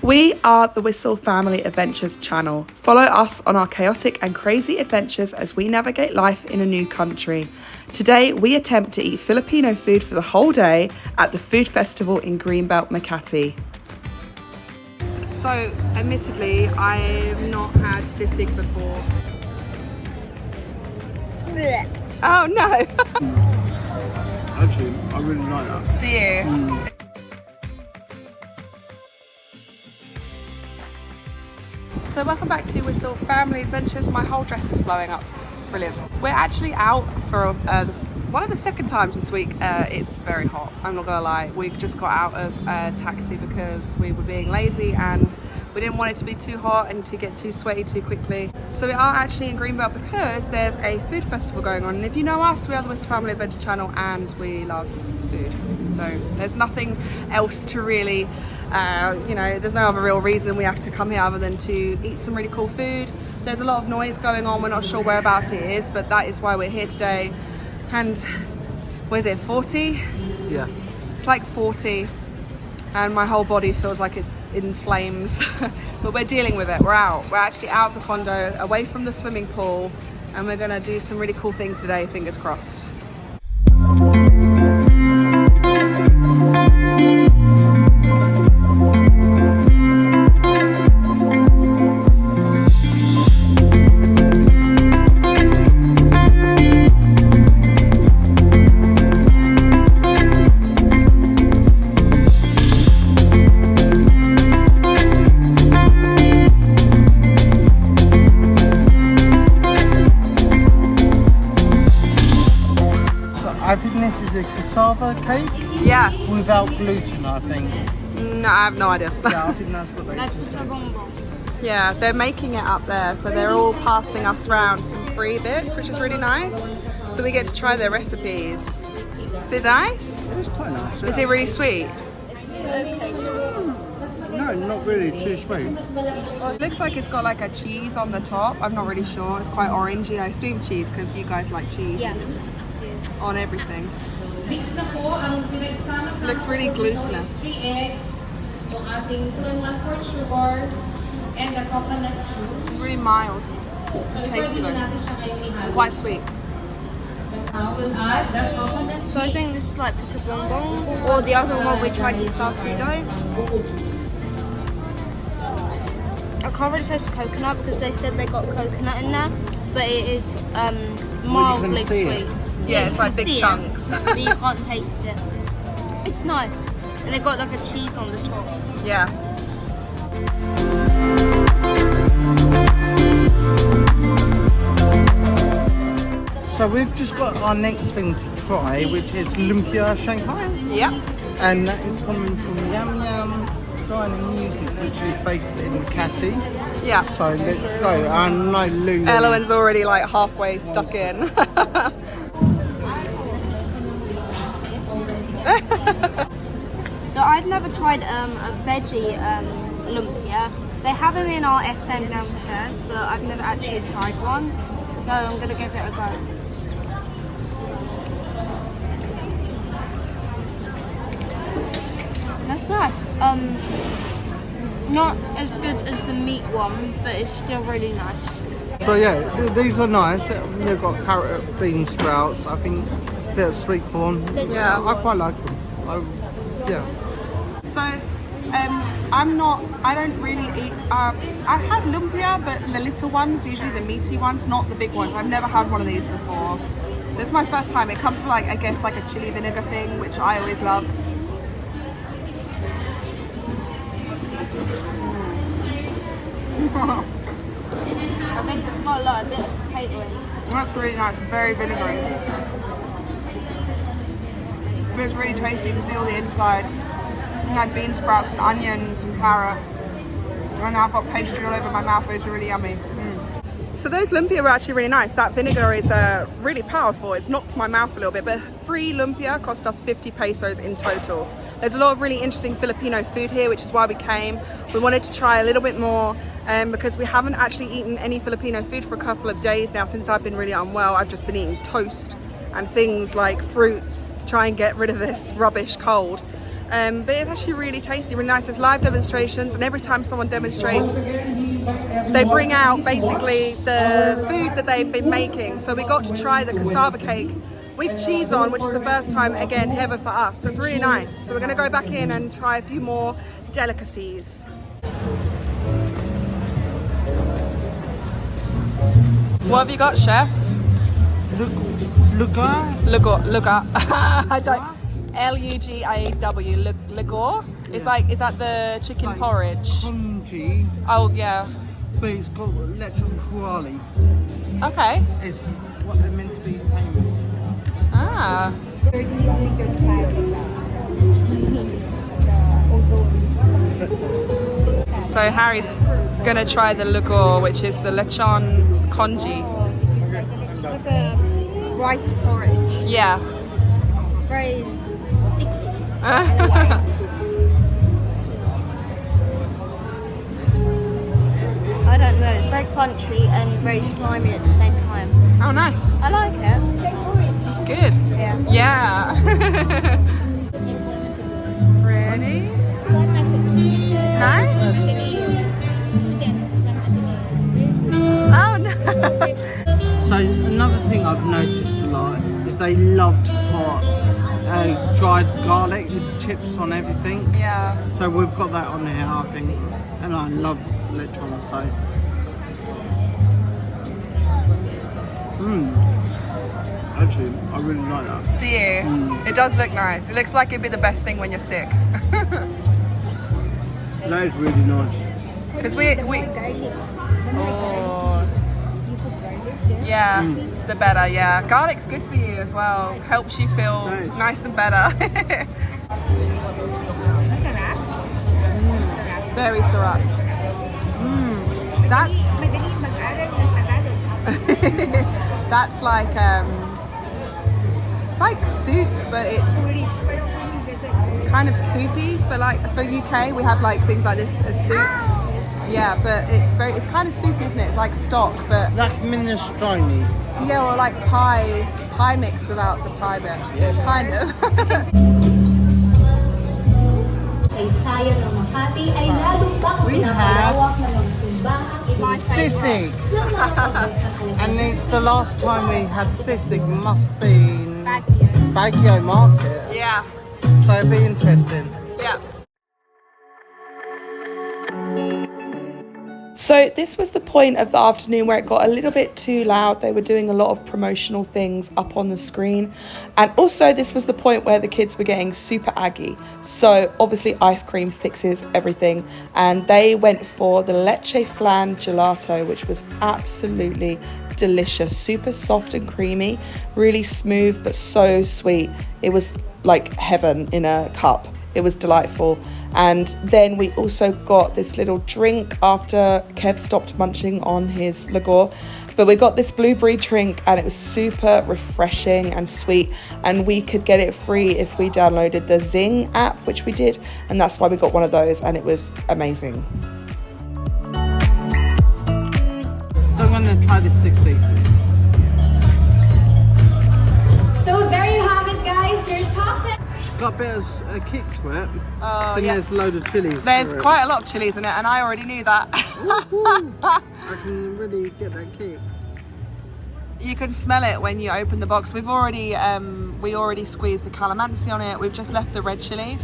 We are the Wistl Family Adventures channel. Follow us on our chaotic and crazy adventures as we navigate life in a new country. Today, we attempt to eat Filipino food for the whole day at the food festival in Greenbelt Makati. So, admittedly, I've not had sisig before. Oh no! Actually, I really like that. Do you? So welcome back to Wistl Family Adventures. My whole dress is blowing up. Brilliant. We're actually out for one of the second times this week. It's very hot, I'm not gonna lie. We just got out of a taxi because we were being lazy and we didn't want it to be too hot and to get too sweaty too quickly. So we are actually in Greenbelt because there's a food festival going on. And if you know us, we are the Wistl Family Adventure channel and we love food. So there's nothing else to really, there's no other real reason we have to come here other than to eat some really cool food. There's a lot of noise going on. We're not sure whereabouts it is, but that is why we're here today. And what is it, 40? Yeah. It's like 40 and my whole body feels like it's in flames. But we're dealing with it. We're out. We're actually out of the condo, away from the swimming pool, and we're gonna do some really cool things today, fingers crossed. I think this is a cassava cake. Yeah. Without gluten, I think. No, I have no idea. Yeah, I think that's what they do. Yeah, they're making it up there, so they're all passing us around some free bits, which is really nice. So we get to try their recipes. Is it nice? It's quite nice. Yeah. Is it really sweet? No, not really. Too sweet. It looks like it's got like a cheese on the top. I'm not really sure. It's quite orangey. I assume cheese because you guys like cheese. Yeah. On everything. It looks really glutinous. 3 eggs, yung ating 2 1/4 sugar, and the coconut juice. It's really mild. So tasty though. natin siya ngayong ihalo. Quite sweet. Now we'll add the coconut juice. So I think this is like puto bonbon, or the other one we tried is salsido. I can't really taste the coconut because they said they got coconut in there, but it is mildly sweet. Yeah, it's like big chunks. But you can't taste it. It's nice. And they've got like a cheese on the top. Yeah. So we've just got our next thing to try, which is lumpia Shanghai. Yep. And that is coming from Yam Yam Dining Music, which is based in Makati. Yeah. So let's go. I know Lulu. Ellen's already like halfway stuck in. So I've never tried a veggie lumpia. They have them in our SM downstairs, but I've never actually tried one. So I'm gonna give it a go. That's nice. Not as good as the meat one, but it's still really nice. So yeah, these are nice. They've got carrot, bean sprouts, I think a bit of sweet corn. Yeah. I quite like them. Yeah. So, I don't really eat, I've had lumpia, but the little ones, usually the meaty ones, not the big ones. I've never had one of these before. So it's my first time. It comes with like, I guess like a chili vinegar thing, which I always love. I think it's got a bit of potato in it. That's really nice, very vinegary. It's really tasty, you can see all the insides. And had bean sprouts and onions and carrot. And now I've got pastry all over my mouth, it's really yummy. So those lumpia were actually really nice. That vinegar is really powerful. It's knocked my mouth a little bit, but 3 lumpia cost us 50 pesos in total. There's a lot of really interesting Filipino food here, which is why we came. We wanted to try a little bit more because we haven't actually eaten any Filipino food for a couple of days now since I've been really unwell. I've just been eating toast and things like fruit to try and get rid of this rubbish cold. But it's actually really tasty, really nice. There's live demonstrations, and every time someone demonstrates, they bring out basically the food that they've been making. So we got to try the cassava cake with cheese on, which is the first time again ever for us. So it's really nice. So we're going to go back in and try a few more delicacies. What have you got, chef? Lugaw. I don't. Lugaw. Lugaw. It's like, is that the chicken porridge? Congee, Oh yeah. but it's got lechon koali. Okay. It's what they're meant to be famous for. Ah. So Harry's gonna try the lugaw, which is the lechon congee. It's like a rice porridge. Yeah. It's very sticky. I don't know, it's very crunchy and very slimy at the same time. Oh, nice. I like it. It's good. Yeah. Yeah. Ready? Nice. Oh no. So another thing I've noticed a lot is they love to put dried garlic with chips on everything. Yeah. So we've got that on here, I think, and I love lechon. So, actually, I really like that. Do you? It does look nice. It looks like it'd be the best thing when you're sick. That is really nice. Because we oh. Yeah, the better, yeah. Garlic's good for you as well. Helps you feel nice and better. Very syrup. That's like it's like soup, but it's kind of soupy for UK. We have like things like this as soup. Yeah, but it's kind of soupy, isn't it? It's like stock, but Like minestrone. yeah, or like pie mix without the pie bit. Yes. Kind of. We have sisig. And it's the last time we had sisig must be in Baguio Market. Yeah, So it'll be interesting. yeah. So this was the point of the afternoon where it got a little bit too loud. They were doing a lot of promotional things up on the screen. And also this was the point where the kids were getting super aggy. So obviously ice cream fixes everything. And they went for the leche flan gelato, which was absolutely delicious. Super soft and creamy, really smooth, but so sweet. It was like heaven in a cup. It was delightful. And then we also got this little drink after Kev stopped munching on his lugaw. But we got this blueberry drink and it was super refreshing and sweet. And we could get it free if we downloaded the Zing app, which we did. And that's why we got one of those and it was amazing. So I'm going to try this sisig. So there you have it, guys. There's pasta. Got a bit of a kick to it. Oh, And yeah. there's a load of chilies. There's for it. quite a lot of chilies in it and I already knew that. I can really get that kick. You can smell it when you open the box. We already squeezed the calamansi on it. We've just left the red chili.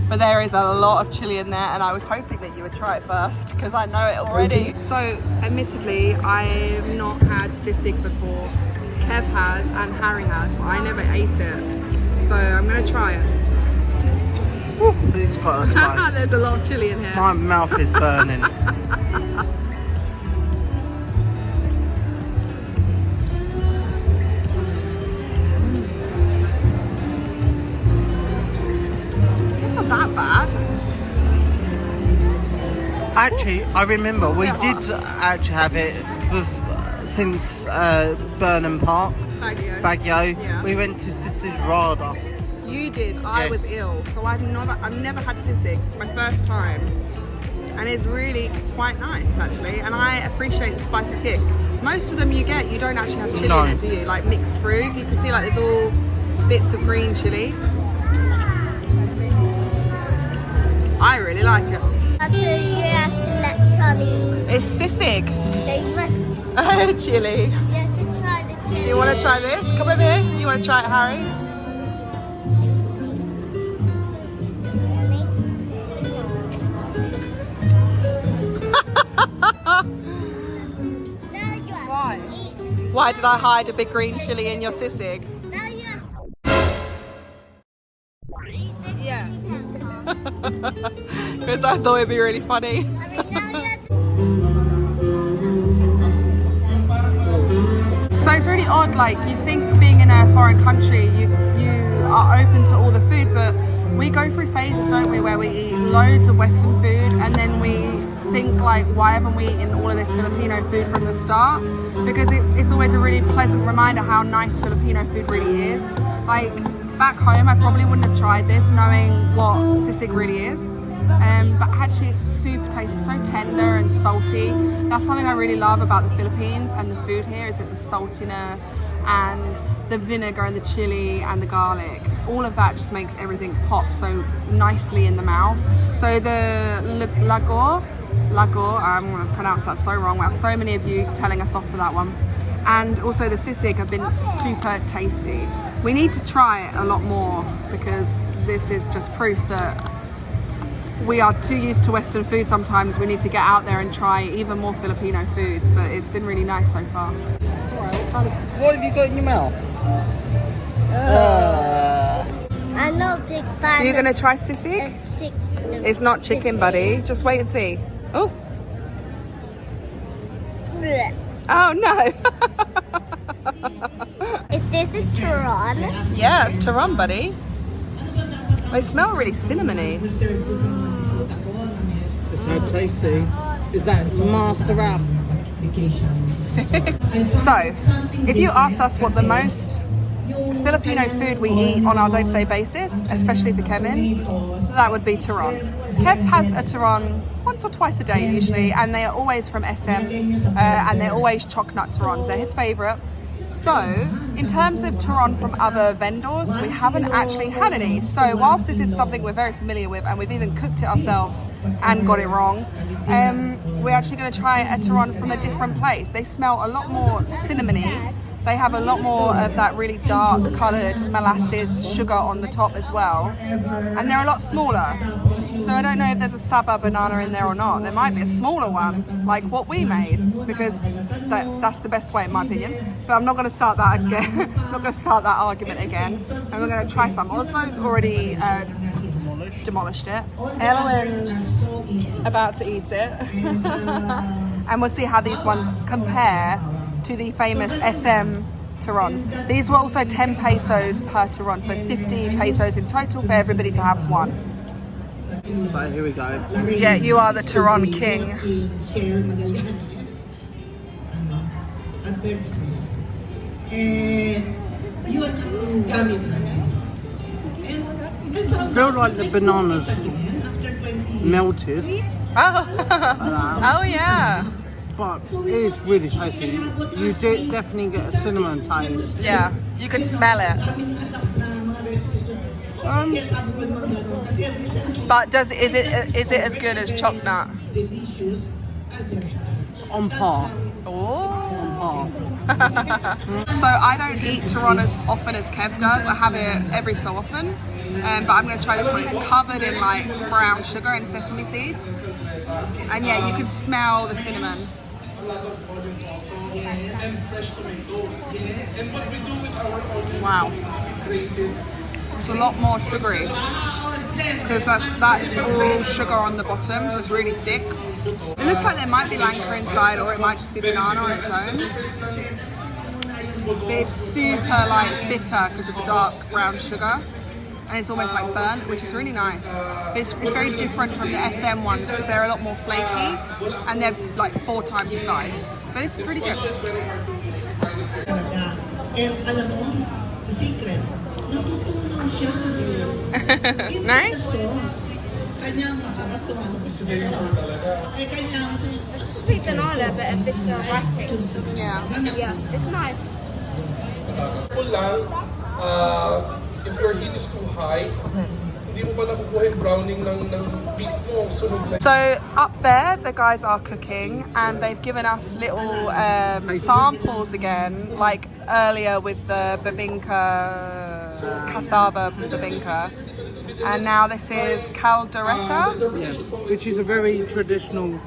But there is a lot of chili in there and I was hoping that you would try it first because I know it already. So admittedly, I've not had sisig before. Kev has and Harry has, but I never ate it. So I'm going to try it. It's got a spice. There's a lot of chili in here. My mouth is burning. It's not that bad. Actually, I remember we did actually have it since Burnham Park, Baguio. Yeah. We went to Sisig Rada. You did. I was ill, so I've never had sisig. It's my first time, and it's really quite nice actually. And I appreciate the spicy kick. Most of them you get, you don't actually have chili in it, do you? Like mixed through, you can see like there's all bits of green chili. I really like it. Lechon. It's sisig. Favorite. Chili. Yes, to try the chili. Do you want to try this? Come over here. You want to try it, Harry? Why? Why did I hide a big green chili in your sisig? Now you have to. Yeah. Because I thought it'd be really funny. I mean, now you have to. So it's really odd, like you think being in a foreign country you are open to all the food, but we go through phases, don't we, where we eat loads of Western food and then we think like, why haven't we eaten all of this Filipino food from the start? Because it's always a really pleasant reminder how nice Filipino food really is. Like back home I probably wouldn't have tried this knowing what sisig really is. But actually it's super tasty, so tender and salty. That's something I really love about the Philippines and the food here, is that the saltiness and the vinegar and the chili and the garlic, all of that just makes everything pop so nicely in the mouth. So the lagor, I'm going to pronounce that so wrong. We have so many of you telling us off for that one. And also the sisig have been super tasty. We need to try it a lot more because this is just proof that we are too used to Western food sometimes. We need to get out there and try even more Filipino foods, but it's been really nice so far. What have you got in your mouth? I'm not a big fan. Are you going to try sisig? Chicken. It's not chicken, buddy. Just wait and see. Oh. Oh, no. Is this a turon? Yeah, it's turon, buddy. They smell really cinnamony. It's so tasty. Is that master wrap? So, if you asked us what the most Filipino food we eat on our day-to-day basis, especially for Kevin, that would be turon. Kev has a turon once or twice a day usually, and they are always from SM, and they're always chocolate turons. They're his favourite. So, in terms of turon from other vendors, we haven't actually had any. So, whilst this is something we're very familiar with, and we've even cooked it ourselves and got it wrong, we're actually going to try a turon from a different place. They smell a lot more cinnamony. They have a lot more of that really dark coloured molasses sugar on the top as well. And they're a lot smaller. So I don't know if there's a saba banana in there or not. There might be a smaller one, like what we made, because that's the best way in my opinion. But I'm not going to start that again. I'm not going to start that argument again. And we're going to try some. Oslo's already demolished it. Elwyn's about to eat it. And we'll see how these ones compare to the famous SM turons. These were also 10 pesos per turon, so 50 pesos in total for everybody to have one. So here we go. Yeah, you are the turon king. I feel like the bananas melted. Oh, oh yeah. But it is really tasty. You definitely get a cinnamon taste. Yeah, you can smell it. But is it as good as chocolate? It's on par. Oh. On So I don't eat turon as often as Kev does. I have it every so often. But I'm going to try this one. It's covered in like brown sugar and sesame seeds. And yeah, you can smell the cinnamon. Wow. It's a lot more sugary because that is all sugar on the bottom, so it's really thick. It looks like there might be langka inside, or it might just be banana on its own. But it's super like bitter because of the dark brown sugar, and it's almost like burnt, which is really nice. But it's very different from the SM ones because they're a lot more flaky and they're like 4 times the size. But this is pretty good. Nice? Sweet banana, but a bitter wrapping. Yeah. Yeah, it's nice. Full lang, if your heat is too high, So up there, the guys are cooking, and they've given us little samples again, like earlier with the bebinka, cassava bebinka, and now this is caldereta. Yeah, which is a very traditional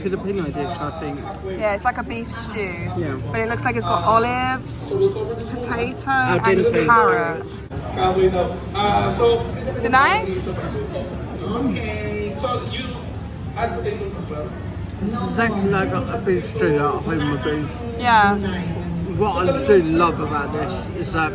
Filipino dish, I think. Yeah, it's like a beef stew. Yeah. But it looks like it's got olives, potato, and carrot. Is it nice? Okay. So you add potatoes as well? It's exactly like a beef stew at home would be. Yeah. What I do love about this is that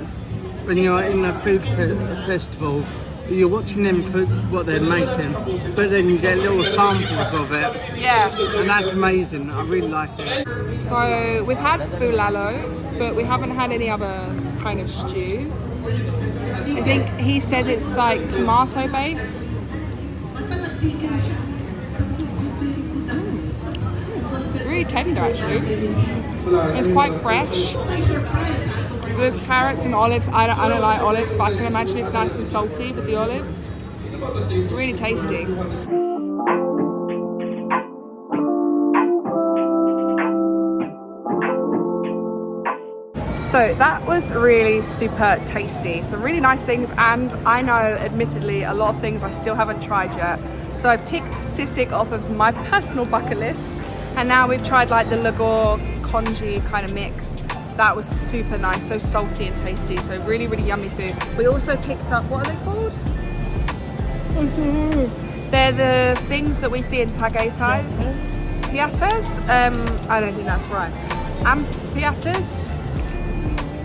when you're in a food festival, you're watching them cook what they're making, but then you get little samples of it. Yeah. And that's amazing. I really like it. So we've had bulalo, but we haven't had any other kind of stew. I think he says it's like tomato based. Really tender actually. It's quite fresh. There's carrots and olives. I don't like olives, but I can imagine it's nice and salty with the olives. It's really tasty. So that was really super tasty. Some really nice things, and I know admittedly a lot of things I still haven't tried yet. So I've ticked sisig off of my personal bucket list, and now we've tried like the lagor congee kind of mix. That was super nice, so salty and tasty, so really, really yummy food. We also picked up, what are they called? They're the things that we see in Tagaytay. Piatas? I don't think that's right. Piatas?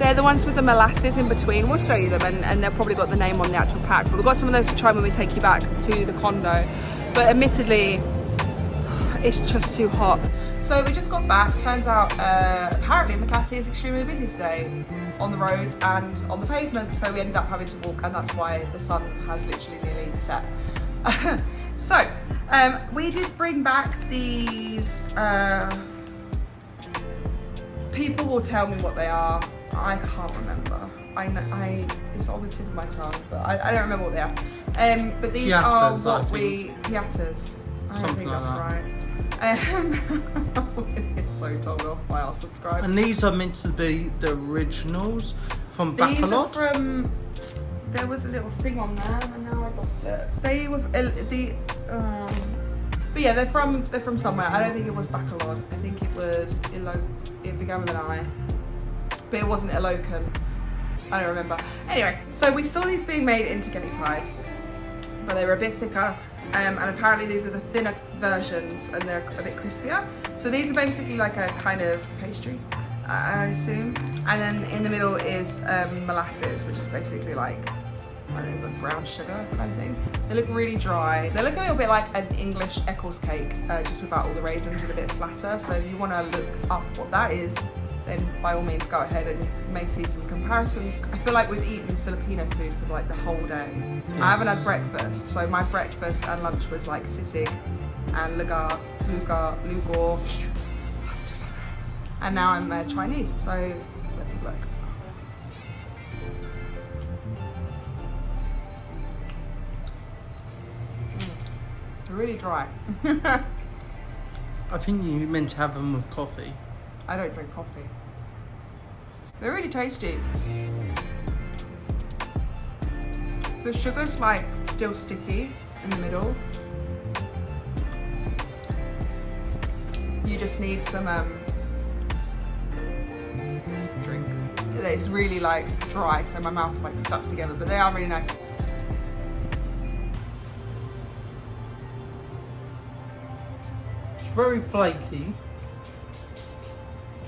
They're the ones with the molasses in between. We'll show you them, and they've probably got the name on the actual pack. But we've got some of those to try when we take you back to the condo. But admittedly, it's just too hot. So we just got back. Turns out, apparently Makati is extremely busy today on the roads and on the pavement. So we ended up having to walk, and that's why the sun has literally nearly set. So we did bring back these. People will tell me what they are. I can't remember. It's on the tip of my tongue, but I don't remember what they are. But these are what we piatas. I don't think that's right. It's so told off by our subscribers. And these are meant to be the originals from These are Bacolod. from. There was a little thing on there, and now I've lost it. They were but yeah, they're from somewhere. I don't think it was Bacolod. I think it was it began with an I, but it wasn't Ilocan. I don't remember. Anyway, so we saw these being made into Tagaytay, but they were a bit thicker, and apparently these are the thinner versions, and they're a bit crispier. So these are basically like a kind of pastry, I assume. And then in the middle is molasses, which is basically like, I don't know, brown sugar kind of thing. They look really dry. They look a little bit like an English Eccles cake, just without all the raisins and a bit flatter. So if you want to look up what that is, then by all means go ahead, and you may see some comparisons. I feel like we've eaten Filipino food for like the whole day. Yes. I haven't had breakfast, so my breakfast and lunch was like sisig and lugor, and now I'm Chinese, so let's have a look. They're really dry. I think you meant to have them with coffee. I don't drink coffee. They're really tasty. The sugar's like still sticky in the middle. You just need some drink. It's really like dry, so my mouth's like stuck together, but they are really nice. It's very flaky.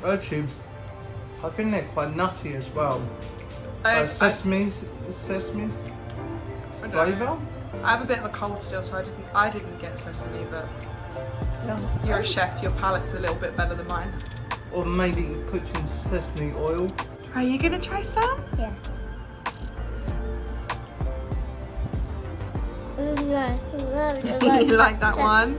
Actually, I think they're quite nutty as well. Sesame flavour. I have a bit of a cold still, so I didn't get sesame, but yeah. You're a chef, your palate's a little bit better than mine. Or maybe cooked in sesame oil. Are you gonna try some? Yeah. You like that one?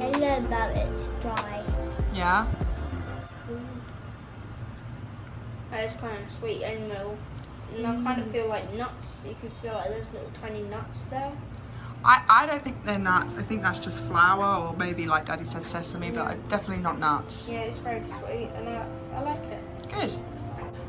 I love that it's dry. Yeah. It's kind of sweet and and I kind of feel like nuts. You can see like there's little tiny nuts there. I don't think they're nuts. I think that's just flour, or maybe like Daddy said sesame, but definitely not nuts. Yeah, it's very sweet, and I like it. Good.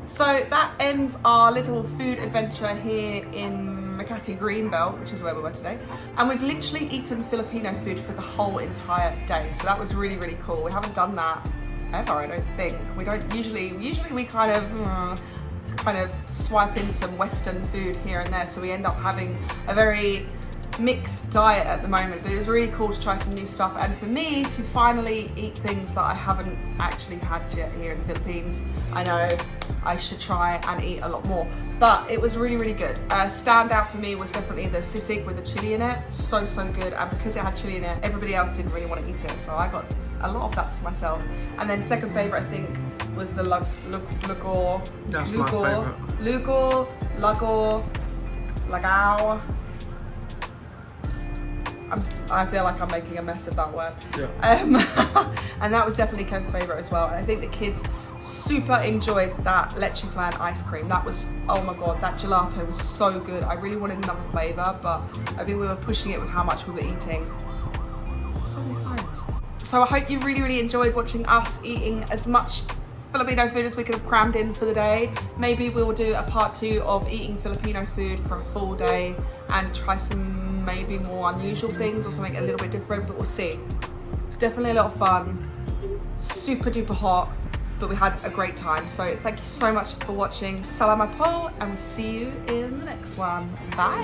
So that ends our little food adventure here in Makati Greenbelt, which is where we were today. And we've literally eaten Filipino food for the whole entire day. So that was really, really cool. We haven't done that ever, I don't think. We don't usually we kind of swipe in some Western food here and there. So we end up having a very mixed diet at the moment, but it was really cool to try some new stuff, and for me to finally eat things that I haven't actually had yet here in the Philippines. I know I should try and eat a lot more, but it was really, really good. Standout for me was definitely the sisig with the chili in it. So good, and because it had chili in it, everybody else didn't really want to eat it, so I got a lot of that to myself. And then second favorite, I think, was the lagor. That's my favorite. Lagao. I feel like I'm making a mess of that word. Yeah. And that was definitely Kev's favourite as well. And I think the kids super enjoyed that lechon ice cream. That was, oh my god, that gelato was so good. I really wanted another flavour, but I think we were pushing it with how much we were eating. So I hope you really, really enjoyed watching us eating as much Filipino food as we could have crammed in for the day. Maybe we'll do a part 2 of eating Filipino food for a full day and try some maybe more unusual things or something a little bit different, but we'll see. It's definitely a lot of fun, super duper hot, but we had a great time. So thank you so much for watching. Salamat po, and we'll see you in the next one. Bye.